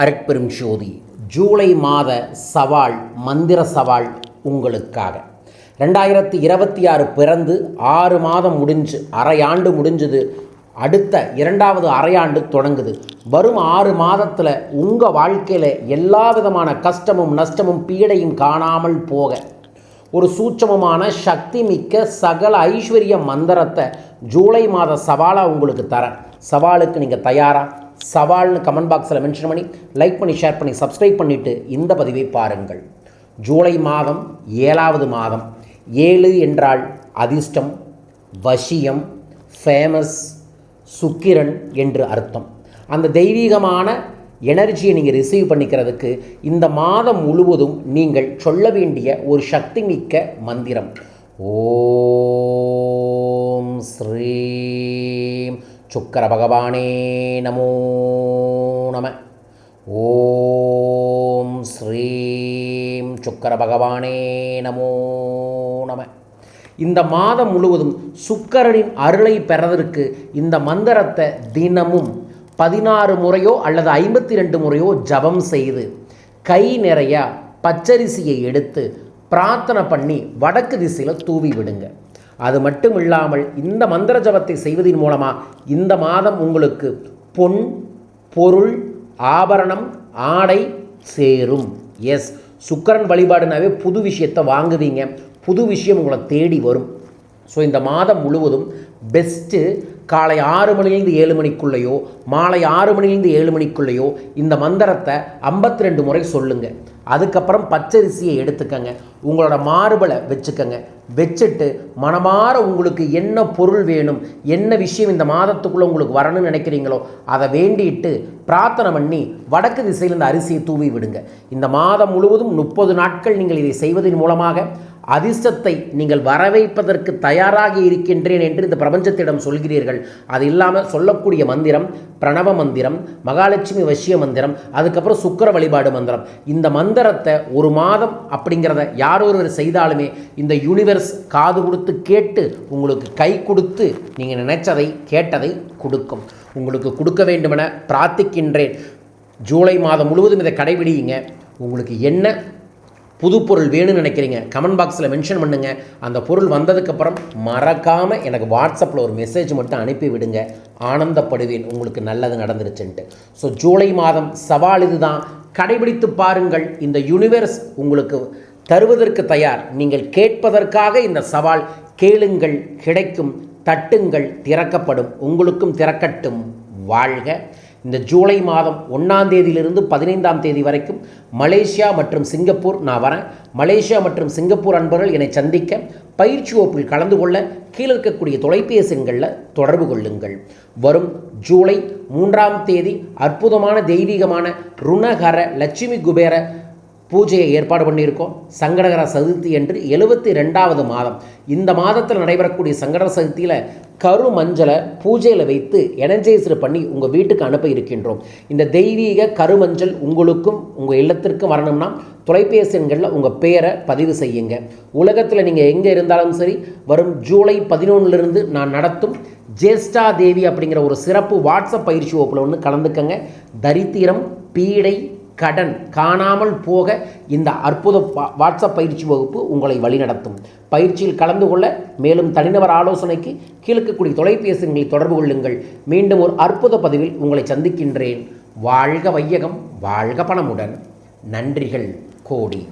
அருட்பெரும் ஜோதி ஜூலை மாத சவால் மந்திர சவால் உங்களுக்காக 2026 பிறந்து 6 மாதம் முடிஞ்சு அரையாண்டு முடிஞ்சது. அடுத்த 2வது அரையாண்டு தொடங்குது. வரும் 6 மாதத்தில் உங்கள் வாழ்க்கையில் எல்லா விதமான கஷ்டமும் நஷ்டமும் பீடையும் காணாமல் போக ஒரு சூட்சமமான சக்தி மிக்க சகல ஐஸ்வர்ய மந்திரத்தை ஜூலை மாத சவாலாக உங்களுக்கு தரேன். சவாலுக்கு நீங்கள் தயாரா? சவால்னு கமெண்ட் பாக்ஸில் மென்ஷன் பண்ணி லைக் பண்ணி ஷேர் பண்ணி சப்ஸ்கிரைப் பண்ணிவிட்டு இந்த பதிவை பாருங்கள். ஜூலை மாதம் 7வது மாதம். 7 என்றால் அதிர்ஷ்டம், வசியம், ஃபேமஸ், சுக்கிரன் என்று அர்த்தம். அந்த தெய்வீகமான எனர்ஜியை நீங்கள் ரிசீவ் பண்ணிக்கிறதுக்கு இந்த மாதம் முழுவதும் நீங்கள் சொல்ல வேண்டிய ஒரு சக்தி மிக்க மந்திரம் ஓம் ஸ்ரீம் சுக்கர பகவானே நமோ நம. ஓம் ஸ்ரீம் சுக்கர பகவானே நமோ நம. இந்த மாதம் முழுவதும் சுக்கிரனின் அருளை பெறதற்கு இந்த மந்திரத்தை தினமும் 16 முறையோ அல்லது 52 முறையோ ஜபம் செய்து கை நிறைய பச்சரிசியை எடுத்து பிரார்த்தனை பண்ணி வடக்கு திசையில் தூவி விடுங்க. அது மட்டும் இல்லாமல் இந்த மந்திர ஜபத்தை செய்வதன் மூலமாக இந்த மாதம் உங்களுக்கு பொன், பொருள், ஆபரணம், ஆடை சேரும். எஸ், சுக்கிரன் வழிபாடுனாவே புது விஷயத்தை வாங்குவீங்க, புது விஷயம் உங்களை தேடி வரும். ஸோ இந்த மாதம் முழுவதும் பெஸ்ட்டு காலை 6 மணிலேருந்து 7 மணிக்குள்ளேயோ மாலை 6 மணிலேருந்து 7 மணிக்குள்ளேயோ இந்த மந்திரத்தை 52 முறை சொல்லுங்கள். அதுக்கப்புறம் பச்சரிசியை எடுத்துக்கங்க, உங்களோட மார்பலை வச்சுக்கங்க. வச்சுட்டு மனமாற உங்களுக்கு என்ன பொருள் வேணும், என்ன விஷயம் இந்த மாதத்துக்குள்ளே உங்களுக்கு வரணும்னு நினைக்கிறீங்களோ அதை வேண்டிட்டு பிரார்த்தனை பண்ணி வடக்கு திசையில் இந்த அரிசியை தூவி விடுங்க. இந்த மாதம் முழுவதும் 30 நாட்கள் நீங்கள் இதை செய்வதன் மூலமாக அதிர்ஷ்டத்தை நீங்கள் வரவைப்பதற்கு தயாராக இருக்கின்றேன் என்று இந்த பிரபஞ்சத்திடம் சொல்கிறீர்கள். அது இல்லாமல் சொல்லக்கூடிய மந்திரம் பிரணவ மந்திரம், மகாலட்சுமி வசிய மந்திரம், அதுக்கப்புறம் சுக்கிர வழிபாடு மந்திரம். இந்த மந்திரத்தை ஒரு மாதம் அப்படிங்கிறத யாரொருவர் செய்தாலுமே இந்த யூனிவர்ஸ் காது கொடுத்து கேட்டு உங்களுக்கு கை கொடுத்து நீங்கள் நினைச்சதை கேட்டதை கொடுக்கும். உங்களுக்கு கொடுக்க வேண்டுமென பிரார்த்திக்கின்றேன். ஜூலை மாதம் முழுவதும் இதை கடைபிடிங்க. உங்களுக்கு என்ன புது பொருள் வேணும்னு நினைக்கிறீங்க கமெண்ட் பாக்ஸில் மென்ஷன் பண்ணுங்கள். அந்த பொருள் வந்ததுக்கப்புறம் மறக்காமல் எனக்கு வாட்ஸ்அப்பில் ஒரு மெசேஜ் மட்டும் அனுப்பி விடுங்க. ஆனந்தப்படுவேன் உங்களுக்கு நல்லது நடந்துருச்சுன்ட்டு. ஸோ ஜூலை மாதம் சவால் இதுதான், கடைபிடித்து பாருங்கள். இந்த யூனிவர்ஸ் உங்களுக்கு தருவதற்கு தயார். நீங்கள் கேட்பதற்காக இந்த சவால். கேளுங்கள், கிடைக்கும், தட்டுங்கள், திறக்கப்படும். உங்களுக்கும் திறக்கட்டும். வாழ்க. இந்த ஜூலை மாதம் 1ஆம் தேதியிலிருந்து 15ஆம் தேதி வரைக்கும் மலேசியா மற்றும் சிங்கப்பூர் நான் வரேன். மலேசியா மற்றும் சிங்கப்பூர் அன்பர்கள் என்னை சந்திக்க பயிற்சி வகுப்பில் கலந்து கொள்ள கீழே இருக்கக்கூடிய தொலைபேசி எண்களில் தொடர்பு கொள்ளுங்கள். வரும் ஜூலை 3ஆம் தேதி அற்புதமான தெய்வீகமான ருணகர லட்சுமி குபேர பூஜையை ஏற்பாடு பண்ணியிருக்கோம். சங்கடகர சதுர்த்தி என்று 72வது மாதம். இந்த மாதத்தில் நடைபெறக்கூடிய சங்கடகர சதுர்த்தியில் கரு மஞ்சளை பூஜையில் வைத்து எனர்ஜைஸ்டு பண்ணி உங்கள் வீட்டுக்கு அனுப்ப இருக்கின்றோம். இந்த தெய்வீக கருமஞ்சள் உங்களுக்கும் உங்கள் இல்லத்திற்கும் வரணும்னா தொலைபேசி எண்களில் உங்கள் பேரை பதிவு செய்யுங்க. உலகத்தில் நீங்கள் எங்கே இருந்தாலும் சரி, வரும் ஜூலை 11லிருந்து நான் நடத்தும் ஜேஷ்டா தேவி அப்படிங்கிற ஒரு சிறப்பு வாட்ஸ்அப் பயிற்சி வகுப்பில் ஒன்று கலந்துக்கங்க. தரித்திரம், பீடை, கடன் காணாமல் போக இந்த அற்புத வாட்ஸ்அப் பயிற்சி வகுப்பு உங்களை வழிநடத்தும். பயிற்சியில் கலந்து கொள்ள மேலும் தனிநபர் ஆலோசனைக்கு கீழக்கக்கூடிய தொலைபேசிகளை தொடர்பு கொள்ளுங்கள். மீண்டும் ஒரு அற்புத பதிவில் உங்களை சந்திக்கின்றேன். வாழ்க வையகம், வாழ்க பணமுடன். நன்றிகள் கோடி.